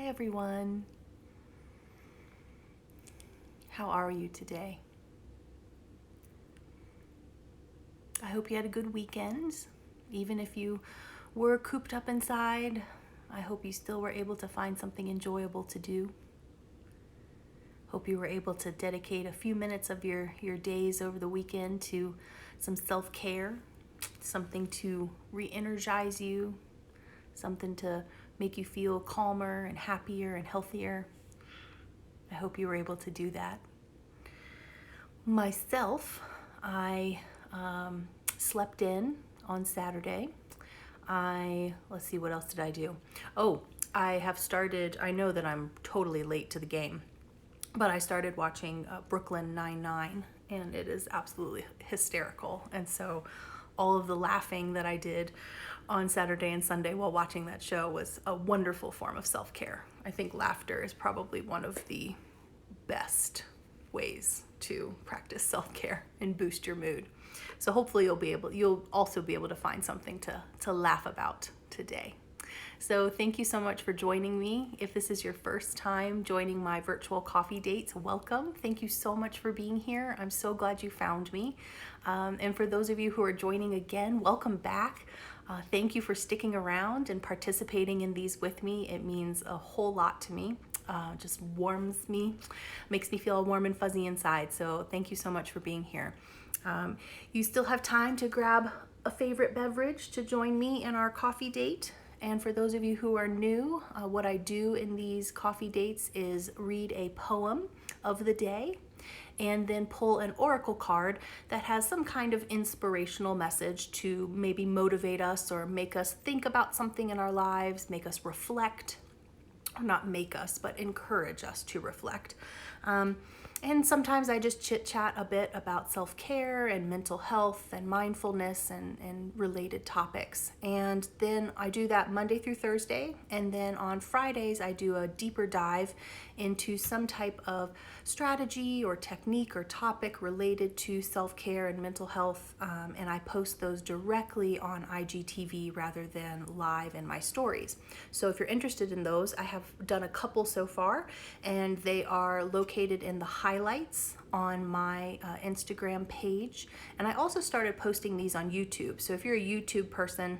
Hi everyone. How are you today? I hope you had a good weekend. Even if you were cooped up inside, I hope you still were able to find something enjoyable to do. Hope you were able to dedicate a few minutes of your days over the weekend to some self-care, something to re-energize you, something to make you feel calmer and happier and healthier. I hope you were able to do that. Myself, I slept in on Saturday. Let's see, what else did I do? Oh, I know that I'm totally late to the game, but I started watching Brooklyn Nine-Nine, and it is absolutely hysterical. And so all of the laughing that I did on Saturday and Sunday while watching that show was a wonderful form of self-care. I think laughter is probably one of the best ways to practice self-care and boost your mood. So hopefully you'll also be able to find something to laugh about today. So thank you so much for joining me. If this is your first time joining my virtual coffee dates, welcome. Thank you so much for being here. I'm so glad you found me. And for those of you who are joining again, welcome back. Thank you for sticking around and participating in these with me. It means a whole lot to me. Just warms me, makes me feel warm and fuzzy inside. So thank you so much for being here. You still have time to grab a favorite beverage to join me in our coffee date. And for those of you who are new, what I do in these coffee dates is read a poem of the day and then pull an oracle card that has some kind of inspirational message to maybe motivate us or make us think about something in our lives, make us reflect. Not make us, but encourage us to reflect. And sometimes I just chit chat a bit about self-care and mental health and mindfulness and related topics. And then I do that Monday through Thursday. And then on Fridays, I do a deeper dive into some type of strategy or technique or topic related to self-care and mental health. And I post those directly on IGTV rather than live in my stories. So if you're interested in those, I have done a couple so far, and they are located in the highlights on my Instagram page. And I also started posting these on YouTube. So if you're a YouTube person,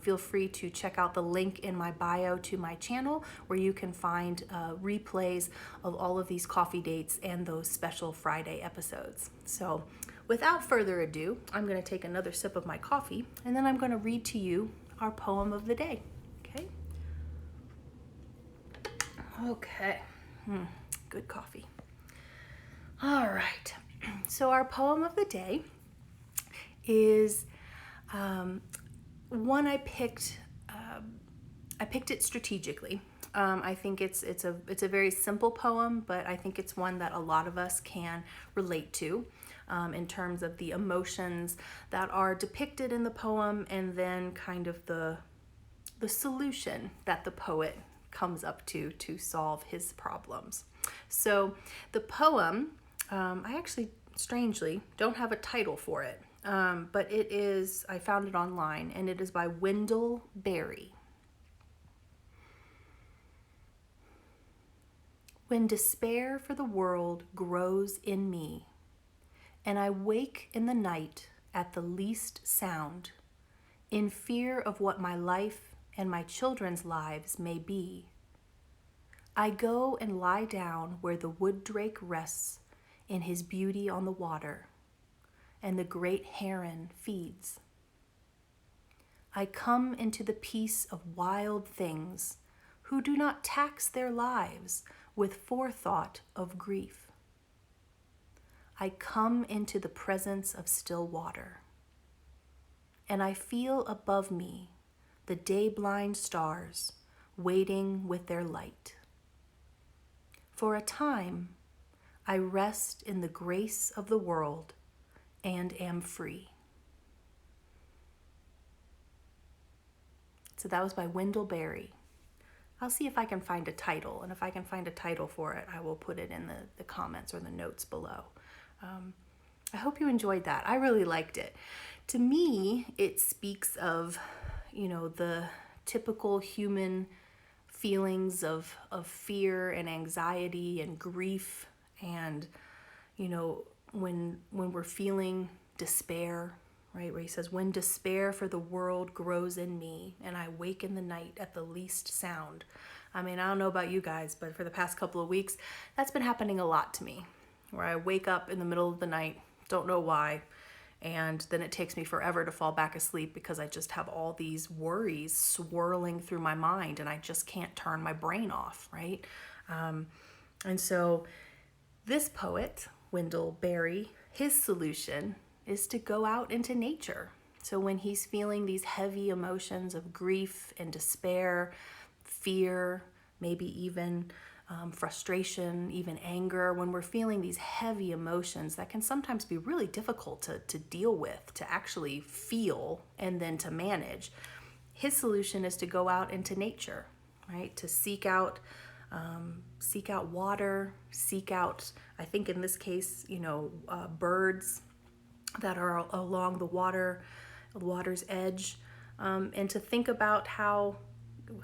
feel free to check out the link in my bio to my channel where you can find replays of all of these coffee dates and those special Friday episodes. So without further ado, I'm going to take another sip of my coffee, and then I'm going to read to you our poem of the day. Okay. Good coffee. All right. So our poem of the day is one I picked. I picked it strategically. I think it's a very simple poem, but I think it's one that a lot of us can relate to in terms of the emotions that are depicted in the poem, and then kind of the solution that the poet comes up to solve his problems. So the poem, I actually strangely don't have a title for it, but I found it online, and it is by Wendell Berry. When despair for the world grows in me, and I wake in the night at the least sound, in fear of what my life and my children's lives may be, I go and lie down where the wood drake rests in his beauty on the water, and the great heron feeds. I come into the peace of wild things who do not tax their lives with forethought of grief. I come into the presence of still water, and I feel above me the day-blind stars waiting with their light. For a time, I rest in the grace of the world and am free. So that was by Wendell Berry. I'll see if I can find a title, and if I can find a title for it, I will put it in the comments or the notes below. I hope you enjoyed that. I really liked it. To me, it speaks of, the typical human feelings of fear and anxiety and grief, and when we're feeling despair, right, where he says, when despair for the world grows in me and I wake in the night at the least sound. I mean, I don't know about you guys, but for the past couple of weeks, that's been happening a lot to me, where I wake up in the middle of the night, don't know why, and then it takes me forever to fall back asleep because I just have all these worries swirling through my mind and I just can't turn my brain off, right? And so this poet, Wendell Berry, his solution is to go out into nature. So when he's feeling these heavy emotions of grief and despair, fear, maybe even frustration, even anger, when we're feeling these heavy emotions that can sometimes be really difficult to deal with, to actually feel and then to manage, his solution is to go out into nature, right? To seek out water, seek out, I think in this case, birds that are along the water's edge, and to think about how,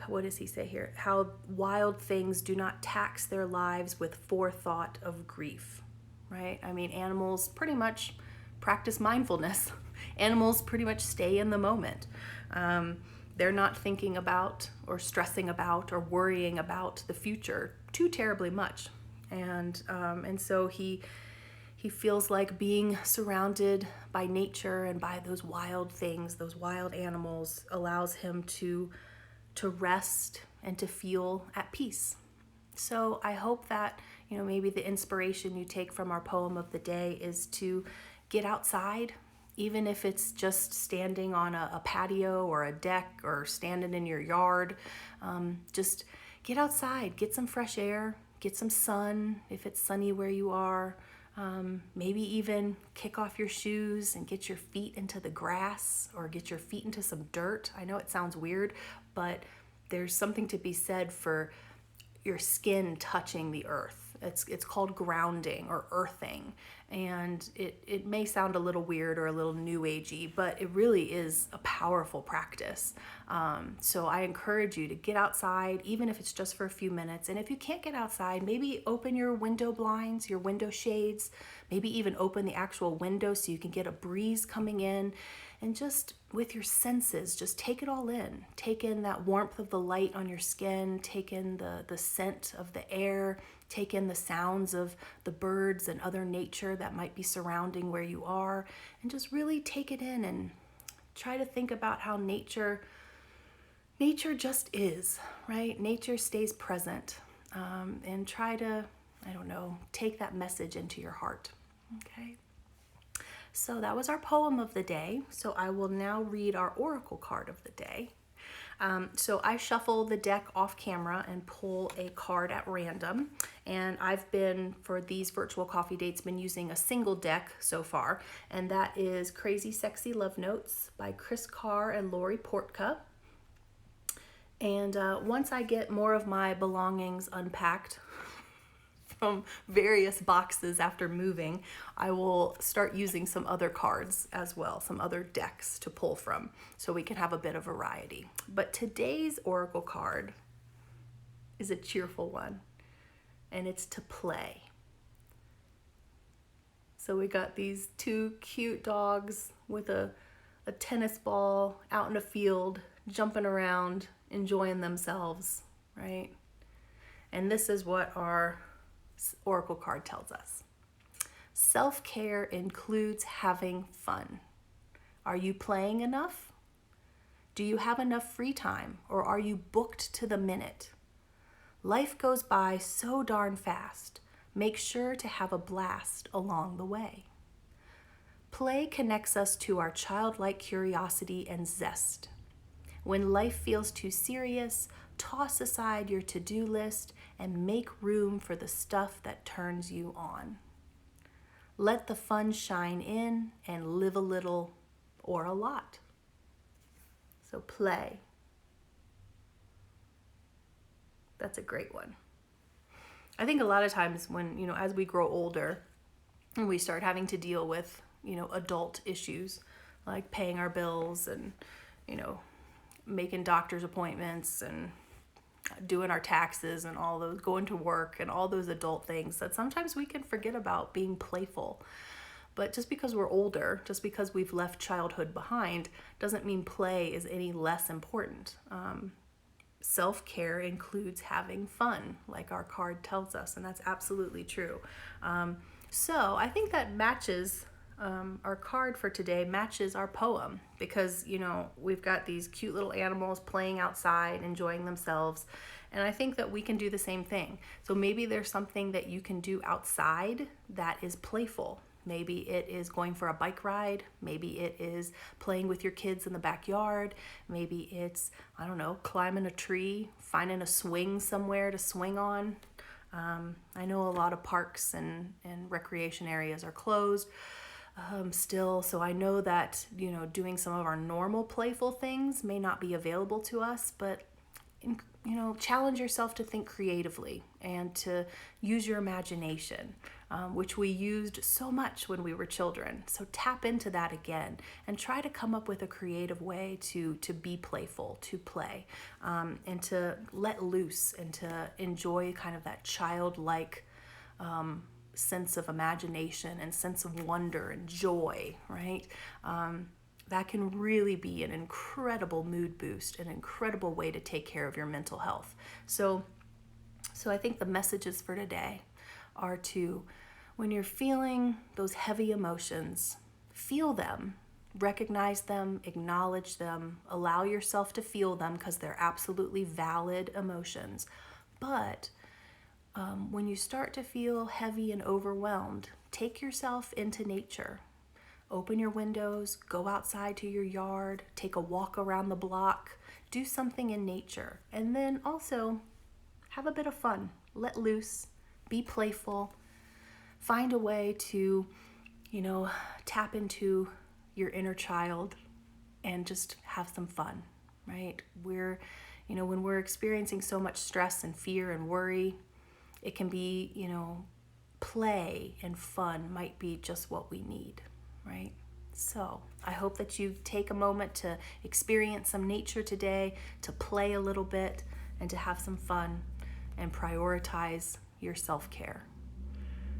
what does he say here? How wild things do not tax their lives with forethought of grief, right? I mean, animals pretty much practice mindfulness. Animals pretty much stay in the moment. They're not thinking about or stressing about or worrying about the future too terribly much. And so he feels like being surrounded by nature and by those wild things, those wild animals, allows him to rest and to feel at peace. So I hope that, maybe the inspiration you take from our poem of the day is to get outside, even if it's just standing on a patio or a deck or standing in your yard. Just get outside, get some fresh air, get some sun if it's sunny where you are. Maybe even kick off your shoes and get your feet into the grass or get your feet into some dirt. I know it sounds weird, but there's something to be said for your skin touching the earth. It's called grounding or earthing, and it may sound a little weird or a little new agey, but it really is a powerful practice. So I encourage you to get outside, even if it's just for a few minutes. And if you can't get outside, maybe open your window blinds, your window shades, maybe even open the actual window so you can get a breeze coming in, and just with your senses, just take it all in. Take in that warmth of the light on your skin, take in the scent of the air, take in the sounds of the birds and other nature that might be surrounding where you are, and just really take it in and try to think about how nature just is, right? Nature stays present, and try to, take that message into your heart, okay? So that was our poem of the day. So I will now read our oracle card of the day. So I shuffle the deck off camera and pull a card at random. And I've been, for these virtual coffee dates, been using a single deck so far. And that is Crazy Sexy Love Notes by Chris Carr and Lori Portka. And once I get more of my belongings unpacked from various boxes after moving, I will start using some other cards as well, some other decks to pull from, so we can have a bit of variety. But today's oracle card is a cheerful one, and it's to play. So we got these two cute dogs with a tennis ball out in a field, jumping around, enjoying themselves, right? And this is what our oracle card tells us. Self-care includes having fun. Are you playing enough? Do you have enough free time, or are you booked to the minute? Life goes by so darn fast. Make sure to have a blast along the way. Play connects us to our childlike curiosity and zest. When life feels too serious, toss aside your to-do list and make room for the stuff that turns you on. Let the fun shine in and live a little or a lot. So play. That's a great one. I think a lot of times when, as we grow older and we start having to deal with, adult issues like paying our bills and, making doctor's appointments and doing our taxes and all those, going to work and all those adult things, that sometimes we can forget about being playful. But just because we're older, just because we've left childhood behind, doesn't mean play is any less important. Self-care includes having fun, like our card tells us, and that's absolutely true. So I think that matches, our card for today matches our poem, because, we've got these cute little animals playing outside, enjoying themselves. And I think that we can do the same thing. So maybe there's something that you can do outside that is playful. Maybe it is going for a bike ride. Maybe it is playing with your kids in the backyard. Maybe it's, I don't know, climbing a tree, finding a swing somewhere to swing on. I know a lot of parks and recreation areas are closed still. So I know that, doing some of our normal playful things may not be available to us, but challenge yourself to think creatively and to use your imagination, which we used so much when we were children. So tap into that again and try to come up with a creative way to be playful, to play, and to let loose and to enjoy kind of that childlike sense of imagination and sense of wonder and joy, right? That can really be an incredible mood boost, an incredible way to take care of your mental health. So I think the messages for today are to, when you're feeling those heavy emotions, feel them, recognize them, acknowledge them, allow yourself to feel them because they're absolutely valid emotions. But when you start to feel heavy and overwhelmed, take yourself into nature. Open your windows, go outside to your yard, take a walk around the block, do something in nature, and then also have a bit of fun. Let loose, be playful, find a way to, tap into your inner child and just have some fun, right? When we're experiencing so much stress and fear and worry, it can be, play and fun might be just what we need. Right? So I hope that you take a moment to experience some nature today, to play a little bit, and to have some fun and prioritize your self-care.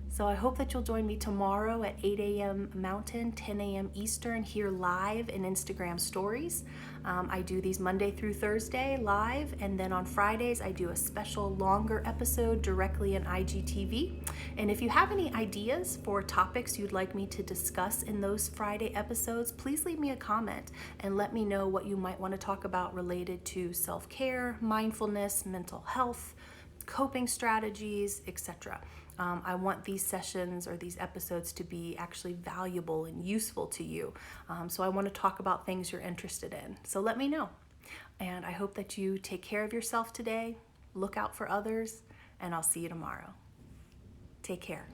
So I hope that you'll join me tomorrow at 8 a.m. Mountain, 10 a.m. Eastern, here live in Instagram stories. I do these Monday through Thursday live, and then on Fridays I do a special longer episode directly in IGTV. And if you have any ideas for topics you'd like me to discuss in those Friday episodes, please leave me a comment and let me know what you might want to talk about related to self-care, mindfulness, mental health, coping strategies, etc. I want these sessions or these episodes to be actually valuable and useful to you. So I want to talk about things you're interested in. So let me know. And I hope that you take care of yourself today, look out for others, and I'll see you tomorrow. Take care.